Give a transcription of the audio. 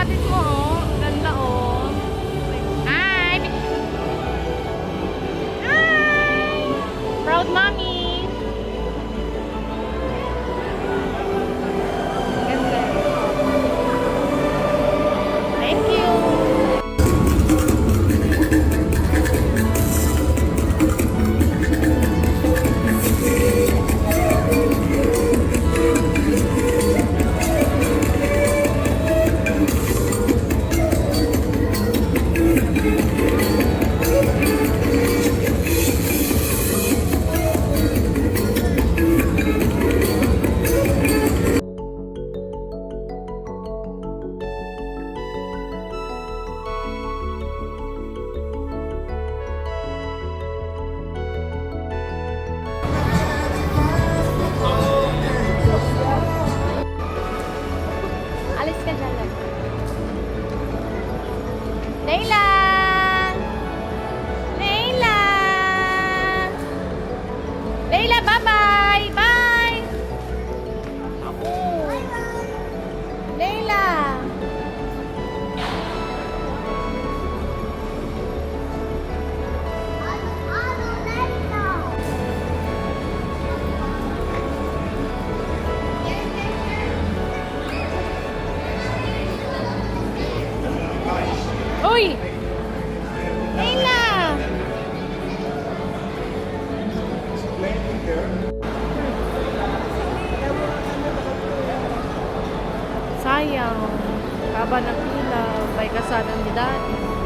kapatid mo, oh. Ang ganda, oh. Hi! Hi! Proud mommy! Ganda. Thank you! Alis ka dyan lang. Layla! Layla! Layla, bye-bye! Bye! Ako. Layla! Uy! Layla! Sayang. Kaba ng pila. May kasanan ni Daddy.